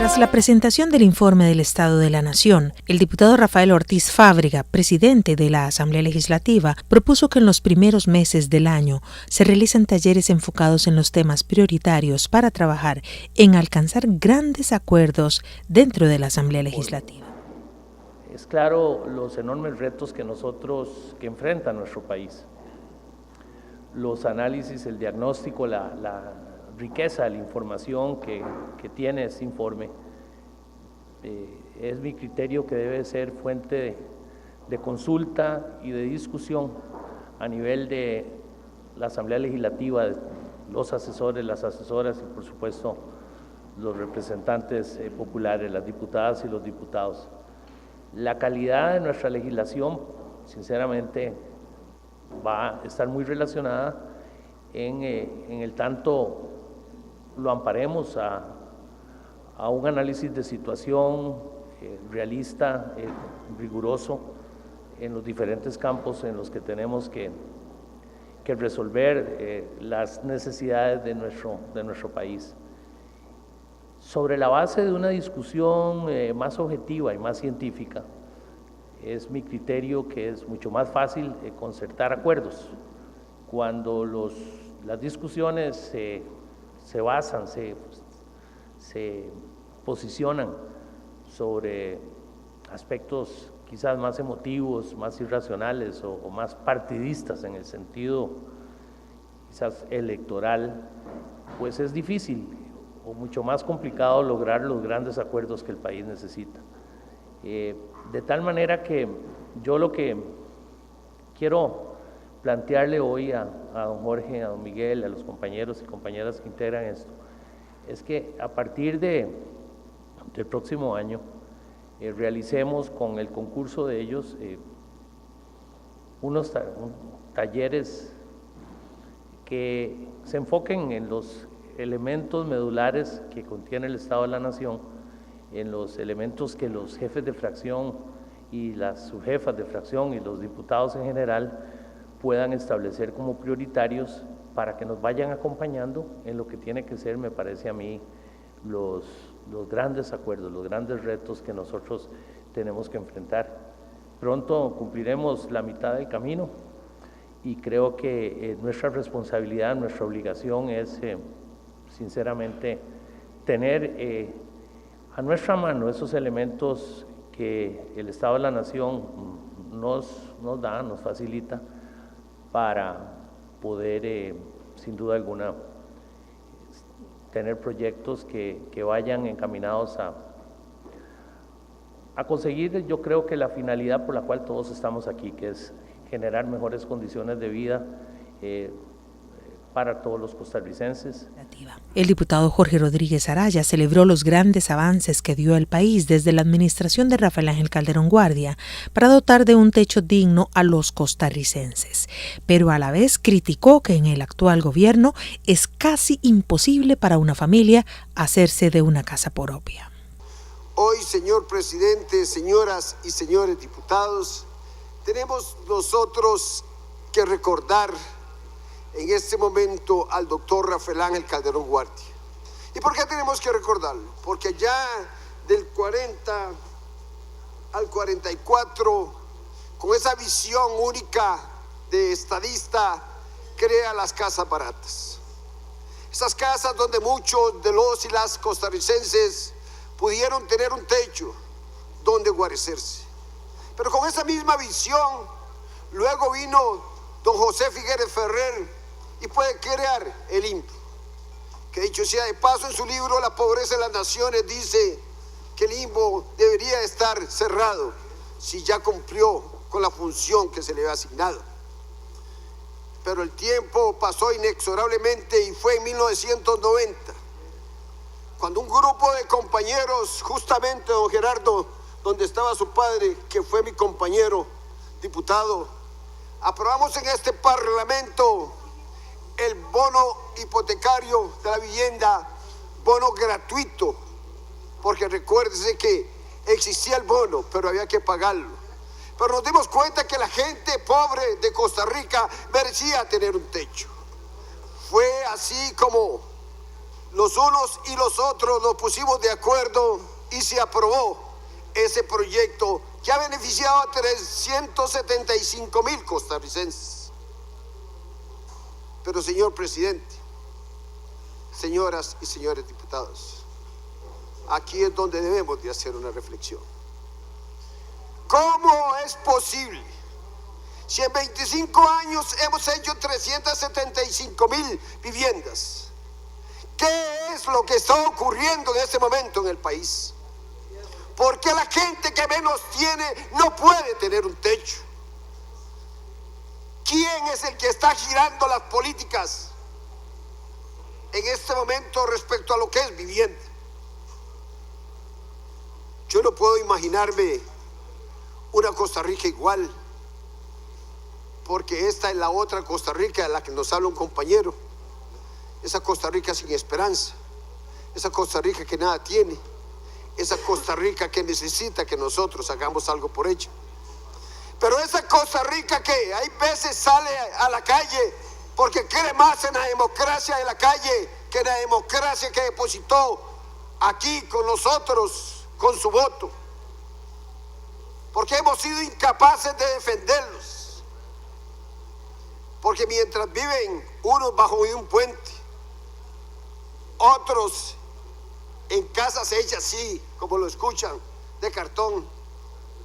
Tras la presentación del informe del Estado de la Nación, el diputado Rafael Ortiz Fábrega, presidente de la Asamblea Legislativa, propuso que en los primeros meses del año se realicen talleres enfocados en los temas prioritarios para trabajar en alcanzar grandes acuerdos dentro de la Asamblea Legislativa. Es claro los enormes retos que enfrenta nuestro país. Los análisis, el diagnóstico, la riqueza de la información que tiene este informe, es mi criterio que debe ser fuente de consulta y de discusión a nivel de la Asamblea Legislativa, de los asesores, las asesoras y por supuesto los representantes populares, las diputadas y los diputados. La calidad de nuestra legislación, sinceramente, va a estar muy relacionada en el tanto lo amparemos a un análisis de situación realista, riguroso, en los diferentes campos en los que tenemos que resolver las necesidades de nuestro país. Sobre la base de una discusión más objetiva y más científica, es mi criterio que es mucho más fácil concertar acuerdos. Cuando las discusiones se basan, se posicionan sobre aspectos quizás más emotivos, más irracionales o más partidistas en el sentido quizás electoral, pues es difícil o mucho más complicado lograr los grandes acuerdos que el país necesita. De tal manera que yo lo que quiero plantearle hoy a don Jorge, a don Miguel, a los compañeros y compañeras que integran esto, es que a partir del próximo año realicemos con el concurso de ellos unos talleres que se enfoquen en los elementos medulares que contiene el Estado de la Nación, en los elementos que los jefes de fracción y las subjefas de fracción y los diputados en general puedan establecer como prioritarios para que nos vayan acompañando en lo que tiene que ser, me parece a mí, los grandes acuerdos, los grandes retos que nosotros tenemos que enfrentar. Pronto cumpliremos la mitad del camino y creo que nuestra responsabilidad, nuestra obligación es, sinceramente, tener a nuestra mano esos elementos que el Estado de la Nación nos da, nos facilita, para poder, sin duda alguna, tener proyectos que vayan encaminados a conseguir, yo creo que la finalidad por la cual todos estamos aquí, que es generar mejores condiciones de vida para todos los costarricenses. El diputado Jorge Rodríguez Araya celebró los grandes avances que dio el país desde la administración de Rafael Ángel Calderón Guardia para dotar de un techo digno a los costarricenses, pero a la vez criticó que en el actual gobierno es casi imposible para una familia hacerse de una casa propia. Hoy, señor presidente, señoras y señores diputados, tenemos nosotros que recordar en este momento al doctor Rafael Ángel Calderón Guardia. ¿Y por qué tenemos que recordarlo? Porque ya del 40 al 44, con esa visión única de estadista, crea las casas baratas. Esas casas donde muchos de los y las costarricenses pudieron tener un techo donde guarecerse. Pero con esa misma visión, luego vino don José Figueres Ferrer y puede crear el INPE, que dicho sea de paso, en su libro La pobreza de las naciones dice que el INPE debería estar cerrado si ya cumplió con la función que se le había asignado. Pero el tiempo pasó inexorablemente y fue en 1990 cuando un grupo de compañeros, justamente don Gerardo, donde estaba su padre, que fue mi compañero diputado, aprobamos en este Parlamento el bono hipotecario de la vivienda, bono gratuito, porque recuérdese que existía el bono, pero había que pagarlo. Pero nos dimos cuenta que la gente pobre de Costa Rica merecía tener un techo. Fue así como los unos y los otros nos pusimos de acuerdo y se aprobó ese proyecto que ha beneficiado a 375,000 costarricenses. Pero, señor presidente, señoras y señores diputados, aquí es donde debemos de hacer una reflexión. ¿Cómo es posible? Si en 25 años hemos hecho 375,000 viviendas, ¿qué es lo que está ocurriendo en este momento en el país? ¿Por qué la gente que menos tiene no puede tener un techo? ¿Quién es el que está girando las políticas en este momento respecto a lo que es vivienda? Yo no puedo imaginarme una Costa Rica igual, porque esta es la otra Costa Rica de la que nos habla un compañero. Esa Costa Rica sin esperanza, esa Costa Rica que nada tiene, esa Costa Rica que necesita que nosotros hagamos algo por ella. Pero esa Costa Rica que hay veces sale a la calle porque cree más en la democracia de la calle que en la democracia que depositó aquí con nosotros, con su voto. Porque hemos sido incapaces de defenderlos. Porque mientras viven unos bajo un puente, otros en casas hechas así, como lo escuchan, de cartón,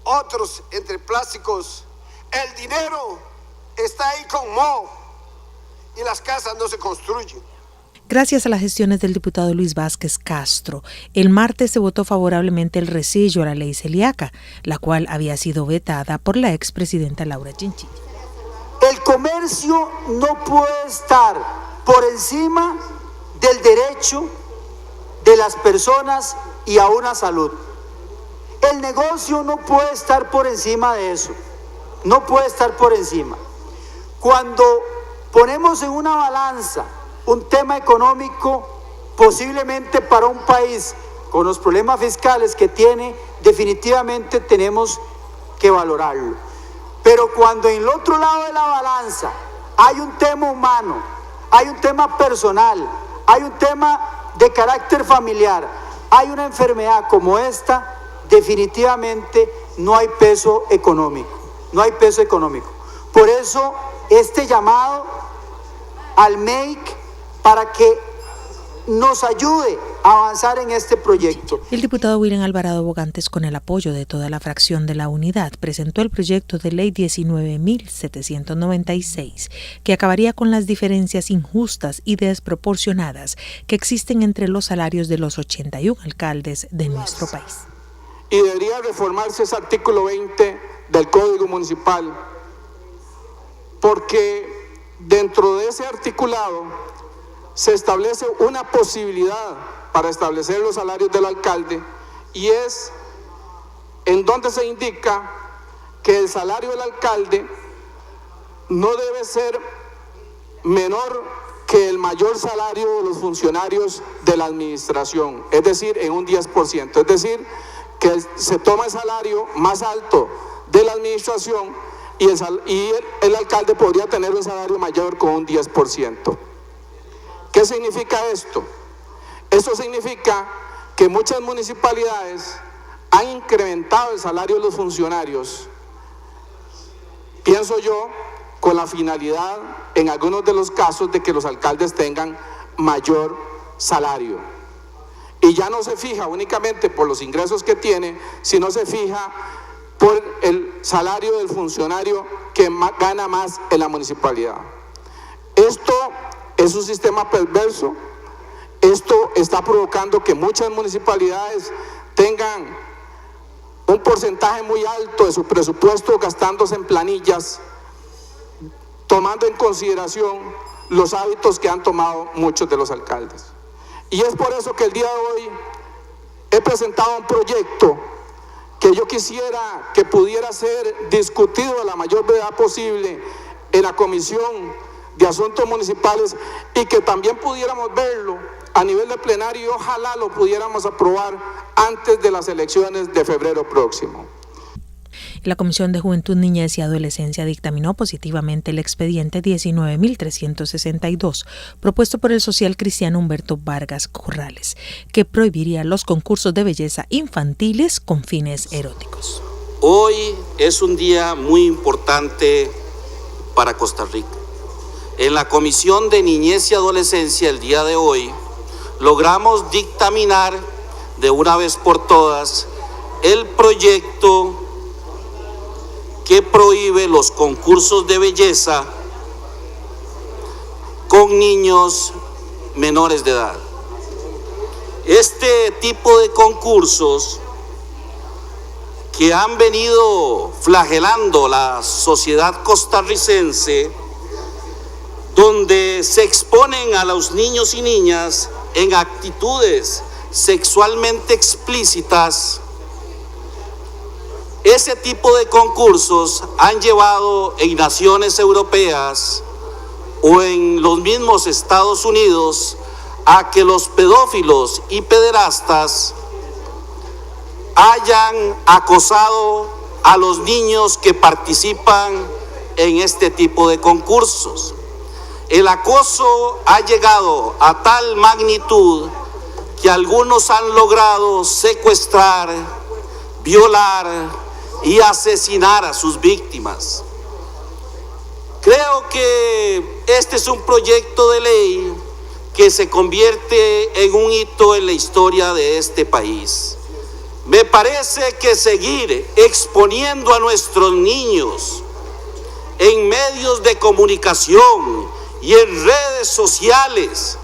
otros entre plásticos, el dinero está ahí con moho y las casas no se construyen. Gracias a las gestiones del diputado Luis Vázquez Castro, el martes se votó favorablemente el resello a la ley celíaca, la cual había sido vetada por la expresidenta Laura Chinchilla. El comercio no puede estar por encima del derecho de las personas y a una salud. El negocio no puede estar por encima de eso, no puede estar por encima. Cuando ponemos en una balanza un tema económico, posiblemente para un país con los problemas fiscales que tiene, definitivamente tenemos que valorarlo. Pero cuando en el otro lado de la balanza hay un tema humano, hay un tema personal, hay un tema de carácter familiar, hay una enfermedad como esta, definitivamente no hay peso económico, no hay peso económico. Por eso este llamado al MEIC para que nos ayude a avanzar en este proyecto. El diputado William Alvarado Bogantes, con el apoyo de toda la fracción de la Unidad, presentó el proyecto de ley 19.796, que acabaría con las diferencias injustas y desproporcionadas que existen entre los salarios de los 81 alcaldes de nuestro país. Y debería reformarse ese artículo 20 del Código Municipal, porque dentro de ese articulado se establece una posibilidad para establecer los salarios del alcalde, y es en donde se indica que el salario del alcalde no debe ser menor que el mayor salario de los funcionarios de la administración, es decir, en un 10%, es decir, que se toma el salario más alto de la administración y el alcalde podría tener un salario mayor con un 10%. ¿Qué significa esto? Esto significa que muchas municipalidades han incrementado el salario de los funcionarios, pienso yo, con la finalidad, en algunos de los casos, de que los alcaldes tengan mayor salario. Y ya no se fija únicamente por los ingresos que tiene, sino se fija por el salario del funcionario que gana más en la municipalidad. Esto es un sistema perverso. Esto está provocando que muchas municipalidades tengan un porcentaje muy alto de su presupuesto gastándose en planillas, tomando en consideración los hábitos que han tomado muchos de los alcaldes. Y es por eso que el día de hoy he presentado un proyecto que yo quisiera que pudiera ser discutido a la mayor brevedad posible en la Comisión de Asuntos Municipales, y que también pudiéramos verlo a nivel de plenario y ojalá lo pudiéramos aprobar antes de las elecciones de febrero próximo. La Comisión de Juventud, Niñez y Adolescencia dictaminó positivamente el expediente 19.362, propuesto por el social cristiano Humberto Vargas Corrales, que prohibiría los concursos de belleza infantiles con fines eróticos. Hoy es un día muy importante para Costa Rica. En la Comisión de Niñez y Adolescencia el día de hoy logramos dictaminar de una vez por todas el proyecto que prohíbe los concursos de belleza con niños menores de edad. Este tipo de concursos que han venido flagelando la sociedad costarricense, donde se exponen a los niños y niñas en actitudes sexualmente explícitas, ese tipo de concursos han llevado en naciones europeas o en los mismos Estados Unidos a que los pedófilos y pederastas hayan acosado a los niños que participan en este tipo de concursos. El acoso ha llegado a tal magnitud que algunos han logrado secuestrar, violar y asesinar a sus víctimas. Creo que este es un proyecto de ley que se convierte en un hito en la historia de este país. Me parece que seguir exponiendo a nuestros niños en medios de comunicación y en redes sociales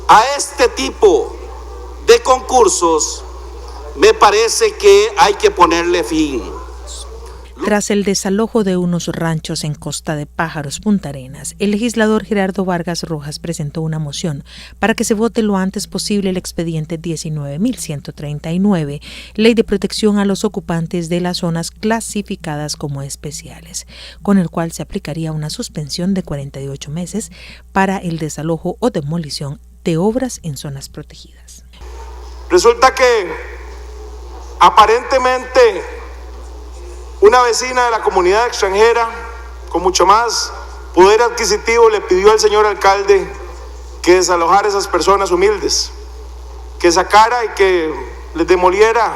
a este tipo de concursos, me parece que hay que ponerle fin. Tras el desalojo de unos ranchos en Costa de Pájaros, Punta Arenas, el legislador Gerardo Vargas Rojas presentó una moción para que se vote lo antes posible el expediente 19.139, Ley de Protección a los Ocupantes de las Zonas Clasificadas como Especiales, con el cual se aplicaría una suspensión de 48 meses para el desalojo o demolición de obras en zonas protegidas. Resulta que aparentemente una vecina de la comunidad extranjera con mucho más poder adquisitivo le pidió al señor alcalde que desalojara a esas personas humildes, que sacara y que les demoliera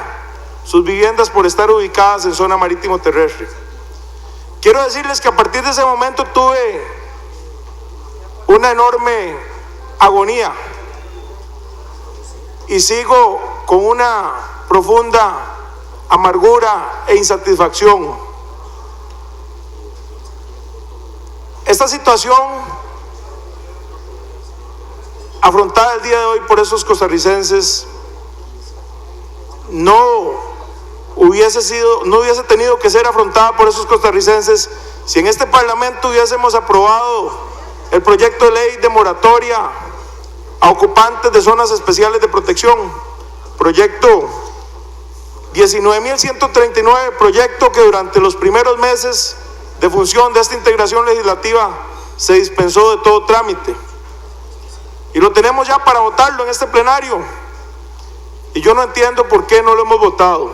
sus viviendas por estar ubicadas en zona marítimo terrestre. Quiero decirles que a partir de ese momento tuve una enorme agonía y sigo con una profunda amargura e insatisfacción. Esta situación afrontada el día de hoy por esos costarricenses no hubiese tenido que ser afrontada por esos costarricenses si en este Parlamento hubiésemos aprobado el proyecto de ley de moratoria a ocupantes de zonas especiales de protección, proyecto 19.139, proyecto que durante los primeros meses de función de esta integración legislativa se dispensó de todo trámite. Y lo tenemos ya para votarlo en este plenario. Y yo no entiendo por qué no lo hemos votado.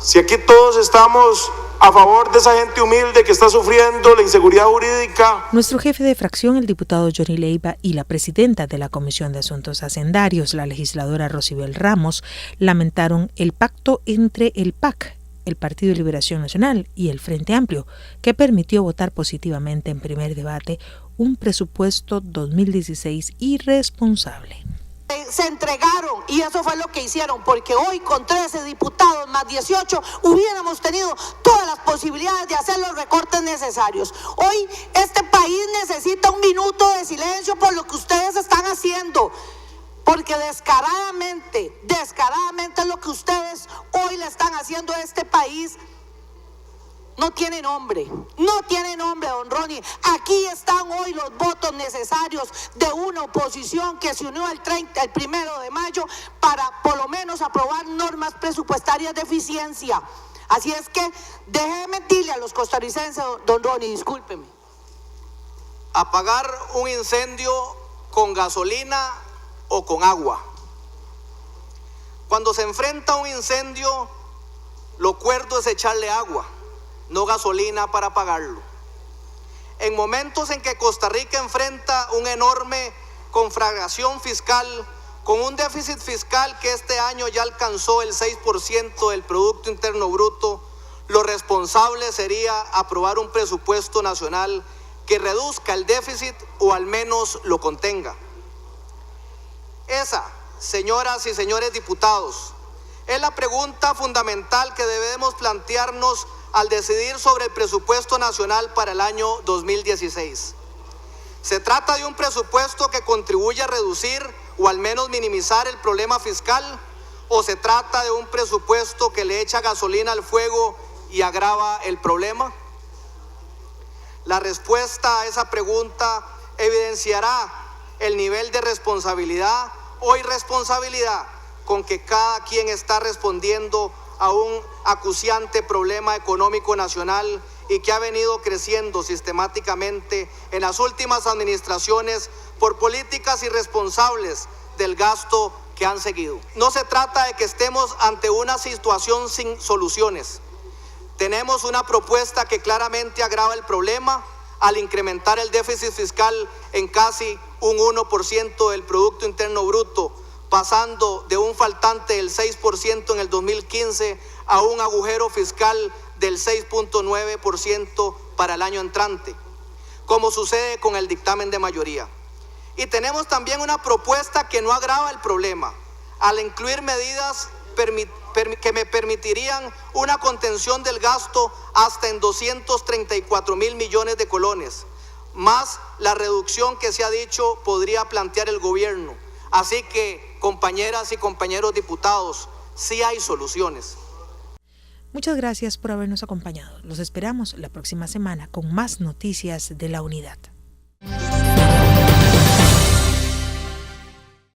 Si aquí todos estamos a favor de esa gente humilde que está sufriendo la inseguridad jurídica. Nuestro jefe de fracción, el diputado Johnny Leiva, y la presidenta de la Comisión de Asuntos Hacendarios, la legisladora Rosibel Ramos, lamentaron el pacto entre el PAC, el Partido de Liberación Nacional, y el Frente Amplio, que permitió votar positivamente en primer debate un presupuesto 2016 irresponsable. Se entregaron y eso fue lo que hicieron, porque hoy con 13 diputados más 18 hubiéramos tenido todas las posibilidades de hacer los recortes necesarios. Hoy este país necesita un minuto de silencio por lo que ustedes están haciendo, porque descaradamente lo que ustedes hoy le están haciendo a este país no tiene nombre, don Ronnie. Aquí están hoy los votos necesarios de una oposición que se unió el 1 de mayo para por lo menos aprobar normas presupuestarias de eficiencia. Así es que déjeme mentirle a los costarricenses, don Ronnie, discúlpeme. Apagar un incendio con gasolina o con agua. Cuando se enfrenta a un incendio, Lo cuerdo es echarle agua, no gasolina para pagarlo. En momentos en que Costa Rica enfrenta una enorme conflagración fiscal, con un déficit fiscal que este año ya alcanzó el 6% del Producto Interno Bruto, lo responsable sería aprobar un presupuesto nacional que reduzca el déficit o al menos lo contenga. Esa, señoras y señores diputados, es la pregunta fundamental que debemos plantearnos al decidir sobre el presupuesto nacional para el año 2016. Se trata de un presupuesto que contribuye a reducir o al menos minimizar el problema fiscal, o se trata de un presupuesto que le echa gasolina al fuego y agrava el problema. La respuesta a esa pregunta evidenciará el nivel de responsabilidad o irresponsabilidad con que cada quien está respondiendo a un acuciante problema económico nacional y que ha venido creciendo sistemáticamente en las últimas administraciones por políticas irresponsables del gasto que han seguido. No se trata de que estemos ante una situación sin soluciones. Tenemos una propuesta que claramente agrava el problema al incrementar el déficit fiscal en casi un 1% del Producto Interno Bruto, pasando de un faltante del 6% en el 2015 a un agujero fiscal del 6.9% para el año entrante, como sucede con el dictamen de mayoría. Y tenemos también una propuesta que no agrava el problema, al incluir medidas que me permitirían una contención del gasto hasta en 234.000 millones de colones, más la reducción que se ha dicho podría plantear el gobierno. Así que, compañeras y compañeros diputados, sí hay soluciones. Muchas gracias por habernos acompañado. Los esperamos la próxima semana con más noticias de la unidad.